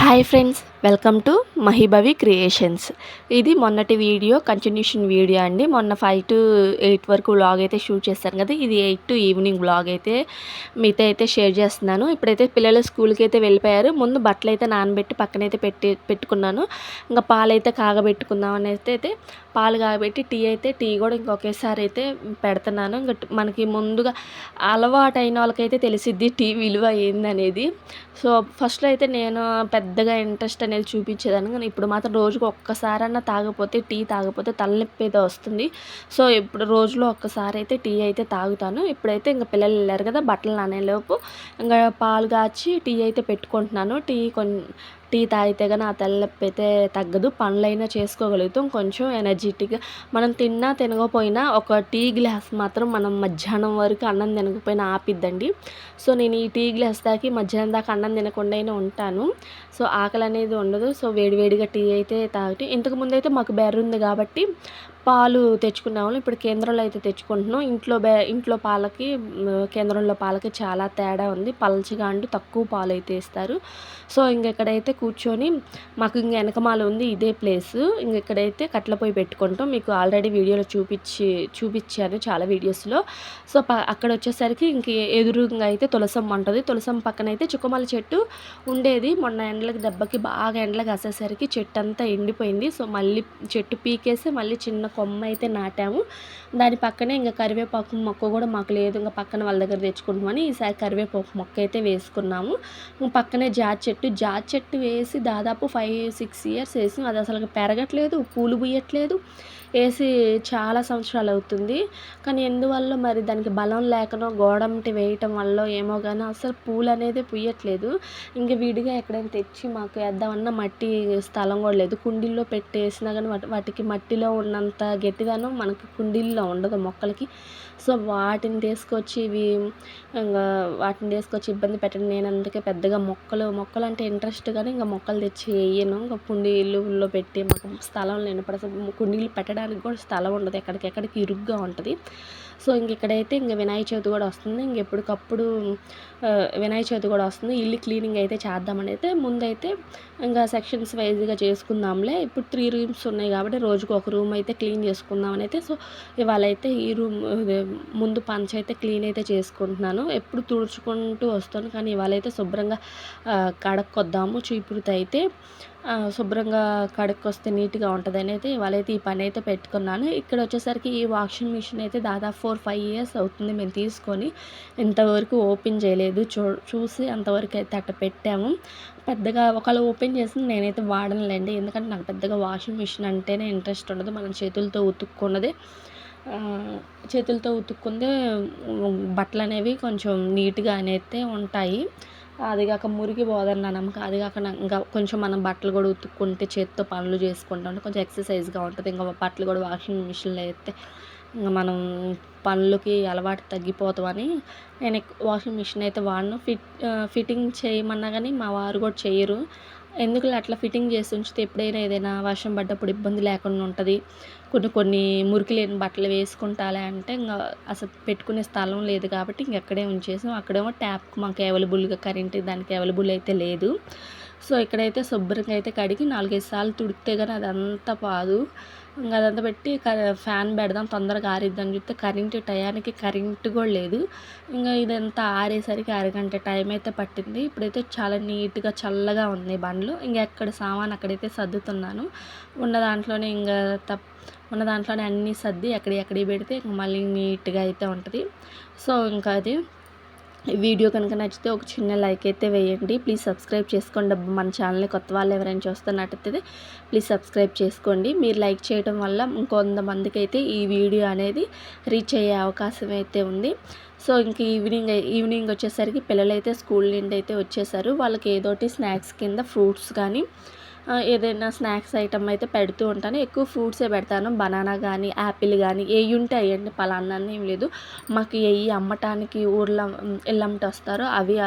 Hi friends, welcome to Mahibhavi creations. ఇది మొన్నటి video continuation video అండి. మొన్న 5 to 8 వరకు వ్లాగ్ అయితే షూట్ చేశాను కదా. ఇది 8 to ఈవినింగ్ వ్లాగ్ అయితే మీతో అయితే షేర్ చేస్తున్నాను. ఇప్పుడైతే పిల్లలు స్కూల్కి అయితే వెళ్ళిపోయారు. ముందు బట్టలు అయితే నానబెట్టి పక్కనైతే పెట్టుకున్నాను. ఇంకా పాలైతే కాగబెట్టుకుందాం అని అయితే పాలు కాగబెట్టి టీ కూడా ఇంకొకేసారి అయితే పెడుతున్నాను. ఇంకా మనకి ముందుగా అలవాటైన వాళ్ళకైతే తెలిసిద్ది టీ విలువ ఏందనేది. సో ఫస్ట్లో అయితే నేను పెద్దగా ఇంట్రెస్ట్ అనేది చూపించేదాన్ని, కానీ ఇప్పుడు మాత్రం రోజుకు ఒక్కసారన్నా టీ తాగకపోతే తలనొప్పి అయితే వస్తుంది. సో ఇప్పుడు రోజులో ఒక్కసారి అయితే టీ అయితే తాగుతాను. ఇప్పుడైతే ఇంకా పిల్లలు వెళ్ళారు కదా, బట్టలు నానేలోపు ఇంకా పాలు కాచి టీ అయితే పెట్టుకుంటున్నాను. టీ తాగితే కానీ ఆ తలనొప్పి అయితే తగ్గదు. పనులైనా చేసుకోగలుగుతాం కొంచెం ఎనర్జెటిక్గా. మనం తిన్నా తినకపోయినా ఒక టీ గ్లాస్ మాత్రం మనం మధ్యాహ్నం వరకు అన్నం తినకపోయినా ఆపిద్దండి. సో నేను ఈ టీ గ్లాస్ తాకి మధ్యాహ్నం దాకా అన్నం తినకుండానే ఉంటాను. సో ఆకలి అనేది ఉండదు. సో వేడివేడిగా టీ అయితే తాగితే, ఇంతకుముందు అయితే మాకు బర్రె ఉంది కాబట్టి పాలు తెచ్చుకునేవాళ్ళం. ఇప్పుడు కేంద్రంలో అయితే తెచ్చుకుంటున్నాం. ఇంట్లో పాలకి కేంద్రంలో పాలకి చాలా తేడా ఉంది. పల్చగా అంటూ తక్కువ పాలు అయితే ఇస్తారు. సో ఇంకెక్కడైతే కూర్చొని మాకు వెనకమాల ఉంది ఇదే ప్లేసు. ఇక్కడైతే కట్ల పొయ్యి పెట్టుకుంటాం. మీకు ఆల్రెడీ వీడియోలో చూపించాను చాలా వీడియోస్లో. సో అక్కడ వచ్చేసరికి ఎదురుగా అయితే తులసమ్మ ఉంటుంది. తులసమ్మ పక్కన అయితే చుక్కమల్లి చెట్టు ఉండేది. మొన్న దెబ్బకి బాగా ఎండలు కాసేసరికి చెట్టు అంతా ఎండిపోయింది. సో మళ్ళీ చెట్టు పీకేసి మళ్ళీ చిన్న కొమ్మ అయితే నాటాము. దాని పక్కనే ఇంకా కరివేపాకు మొక్క కూడా మాకు లేదు, ఇంకా పక్కన వాళ్ళ దగ్గర తెచ్చుకుంటామని ఈసారి కరివేపాకు మొక్క అయితే వేసుకున్నాము. పక్కనే జాతి చెట్టు వేసి దాదాపు 5-6 ఇయర్స్ వేసి అది అసలు పెరగట్లేదు, పూలు పూయట్లేదు. వేసి చాలా సంవత్సరాలు అవుతుంది. కానీ ఎందువల్ల మరి దానికి బలం లేకనో గోడంటి వేయటం వల్ల ఏమో కానీ అసలు పూలు అనేది పూయట్లేదు. ఇంక విడిగా ఎక్కడైనా తెచ్చి మాకు వేద్దామన్నా మట్టి స్థలం కూడా లేదు. కుండీల్లో పెట్టేసినా కానీ వాటికి మట్టిలో ఉన్నంత గట్టిదనం మనకి కుండీల్లో ఉండదు మొక్కలకి. సో వాటిని తీసుకొచ్చి ఇబ్బంది పెట్టండి. నేను అందుకే పెద్దగా మొక్కలు అంటే ఇంట్రెస్ట్, కానీ ఇంకా మొక్కలు తెచ్చి వేయను. ఇంకా కుండీల్లో పెట్టి మాకు స్థలం లేనప్పుడు అసలు కుండీలు పెట్టడానికి కూడా స్థలం ఉండదు, ఎక్కడికి ఇరుగ్గా ఉంటుంది. సో ఇక్కడైతే వినాయక చవితి కూడా వస్తుంది. ఎప్పటికప్పుడు వినాయక చవితి కూడా వస్తుంది. ఇల్లు క్లీనింగ్ అయితే చేద్దామని అయితే ముందైతే ఇంకా సెక్షన్స్ వైజ్గా చేసుకుందాంలే. ఇప్పుడు 3 రూమ్స్ ఉన్నాయి కాబట్టి రోజుకు ఒక రూమ్ అయితే క్లీన్ చేసుకుందామని అయితే. సో ఇవాళ అయితే ఈ రూమ్ ముందు అయితే క్లీన్ అయితే చేసుకుంటున్నాను. ఎప్పుడు తుడుచుకుంటూ వస్తాను, కానీ ఇవాళ అయితే శుభ్రంగా కడుక్కొద్దాము. చీపురుతో అయితే శుభ్రంగా కడుక్కొస్తే నీట్గా ఉంటుందని అయితే ఇవాళైతే ఈ పని అయితే పెట్టుకున్నాను. ఇక్కడ వచ్చేసరికి ఈ వాషింగ్ మిషన్ అయితే దాదాపు 4-5 ఇయర్స్ అవుతుంది మేము తీసుకొని. ఇంతవరకు ఓపెన్ చేయలేదు. చూసి అంతవరకు అయితే అట్ట పెట్టాము. పెద్దగా ఒకవేళ ఓపెన్ చేసి నేనైతే వాడనులేండి, ఎందుకంటే నాకు పెద్దగా వాషింగ్ మిషన్ అంటేనే ఇంట్రెస్ట్ ఉండదు. మనం చేతులతో ఉతుక్కుందే బట్టలు అనేవి కొంచెం నీట్గా అయితే ఉంటాయి. అది కాక మురికి పోదన్న నమ్మకం. అది కాక ఇంకా కొంచెం మనం బట్టలు కూడా ఉతుక్కుంటే చేతితో పనులు చేసుకుంటా ఉంటే కొంచెం ఎక్సర్సైజ్గా ఉంటుంది. ఇంకా బట్టలు కూడా వాషింగ్ మిషన్లో అయితే ఇంకా మనం పనులకి అలవాటు తగ్గిపోతామని నేను వాషింగ్ మిషన్ అయితే వాడను. ఫిట్టింగ్ చేయమన్నా కానీ మా వారు కూడా చేయరు. ఎందుకులే అట్లా ఫిట్టింగ్ చేసి ఉంచితే ఎప్పుడైనా ఏదైనా వర్షం పడ్డప్పుడు ఇబ్బంది లేకుండా ఉంటుంది. కొన్ని మురికి లేని బట్టలు వేసుకుంటాలే అంటే ఇంకా అసలు పెట్టుకునే స్థలం లేదు కాబట్టి ఇంకెక్కడే ఉంచేసాం. అక్కడేమో ట్యాప్కి మాకు అవైలబుల్గా కరెంట్ దానికి అవైలబుల్ అయితే లేదు. సో ఇక్కడైతే శుభ్రంగా అయితే కడిగి 4-5 సార్లు తుడితే కానీ అదంతా పాదు. ఇంకా అదంతా పెట్టి ఫ్యాన్ పెడదాం తొందరగా ఆరిద్దాం చూస్తే కరెంటు కూడా లేదు. ఇంకా ఇదంతా ఆరేసరికి అరగంట టైం అయితే పట్టింది. ఇప్పుడైతే చాలా నీట్గా చల్లగా ఉంది బండ్లు. ఎక్కడ సామాన్ అక్కడైతే సర్దుతున్నాను. ఉన్న దాంట్లోనే అన్నీ సర్ది ఎక్కడికి పెడితే మళ్ళీ నీట్గా అయితే ఉంటుంది. సో ఇంకా అది వీడియో కనుక నచ్చితే ఒక చిన్న లైక్ అయితే వేయండి. ప్లీజ్ సబ్స్క్రైబ్ చేసుకోండి. మన ఛానల్ని కొత్త వాళ్ళు ఎవరైనా చూస్తున్నట్టయితే ప్లీజ్ సబ్స్క్రైబ్ చేసుకోండి. మీరు లైక్ చేయడం వల్ల ఇంకొంతమందికి అయితే ఈ వీడియో అనేది రీచ్ అయ్యే అవకాశం అయితే ఉంది. సో ఈవినింగ్ వచ్చేసరికి పిల్లలైతే స్కూల్ నుండి అయితే వచ్చేసారు. వాళ్ళకి ఏదోటి స్నాక్స్ కింద ఫ్రూట్స్ కానీ ఏదైనా స్నాక్స్ ఐటమ్ అయితే పెడుతూ ఉంటాను. ఎక్కువ ఫ్రూట్సే పెడతాను. బనానా కానీ యాపిల్ కానీ ఏవి ఉంటే అయ్యండి, పలానా ఏం లేదు. మాకు ఏవి అమ్మటానికి ఊర్లో ఎల్లమ్మట వస్తారో అవి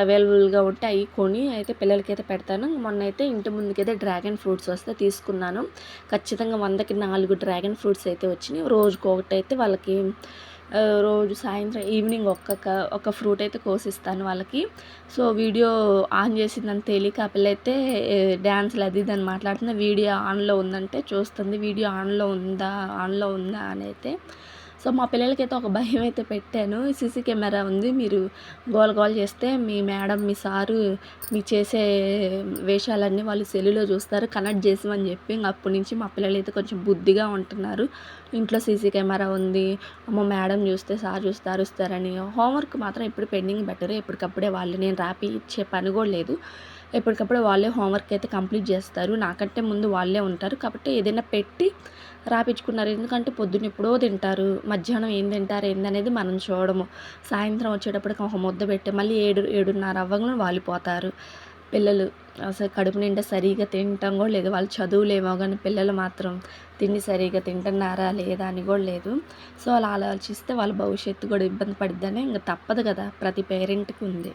అవైలబుల్గా ఉంటే అవి కొని అయితే పిల్లలకైతే పెడతాను. మొన్న అయితే ఇంటి ముందుకైతే డ్రాగన్ ఫ్రూట్స్ వస్తే తీసుకున్నాను. ఖచ్చితంగా 100కి 4 డ్రాగన్ ఫ్రూట్స్ అయితే వచ్చినాయి. రోజుకొకటి అయితే వాళ్ళకి రోజు సాయంత్రం ఈవినింగ్ ఒక ఫ్రూట్ అయితే కోసిస్తాను వాళ్ళకి. సో, వీడియో ఆన్ చేసిందని తెలియక ఆ పిల్లయితే డాన్స్‌లు అది ఇది అని మాట్లాడుతుంది. వీడియో ఆన్‌లో ఉందంటే చూస్తుంది. వీడియో ఆన్‌లో ఉందా అనైతే. సో, మా పిల్లలకైతే ఒక భయమైతే పెట్టాను. సీసీ కెమెరా ఉంది. మీరు గోల గోల చేస్తే మీ మేడం, మీ సారు మీరు చేసే వేషాలన్నీ వాళ్ళు సెల్లులో చూస్తారు. కనెక్ట్ చేసిమని చెప్పి అప్పటి నుంచి మా పిల్లలైతే కొంచెం బుద్ధిగా ఉంటున్నారు. ఇంట్లో సీసీ కెమెరా ఉంది. అమ్మో! మేడం చూస్తే, సార్ చూస్తే అరుస్తారని. హోంవర్క్ మాత్రం ఎప్పుడు పెండింగ్ పెట్టరు. ఎప్పటికప్పుడే వాళ్ళు నేను రాపి ఇచ్చే పని కూడా లేదు. ఎప్పటికప్పుడు వాళ్ళే హోంవర్క్ అయితే కంప్లీట్ చేస్తారు. నాకంటే ముందు వాళ్ళే ఉంటారు. కాబట్టి ఏదైనా పెట్టి రాపిచ్చుకున్నారు. ఎందుకంటే పొద్దున్న ఎప్పుడో తింటారు. మధ్యాహ్నం ఏం తింటారు ఏందనేది మనం చూడము. సాయంత్రం వచ్చేటప్పటికి ఒక ముద్ద పెట్టి మళ్ళీ 7:30 అవ్వంగానే వాలిపోతారు పిల్లలు. అసలు కడుపు నిండా సరిగ్గా తినటం కూడా లేదు. వాళ్ళు చదువులేమో గానీ పిల్లలు మాత్రం తిండి సరిగ్గా తింటున్నారా లేదా అని కూడా లేదు. సో, అలా ఆలోచిస్తే వాళ్ళ భవిష్యత్తు కూడా ఇబ్బంది పడిద్దని ఇంక తప్పదు కదా! ప్రతి పేరెంట్‌కి ఉంది.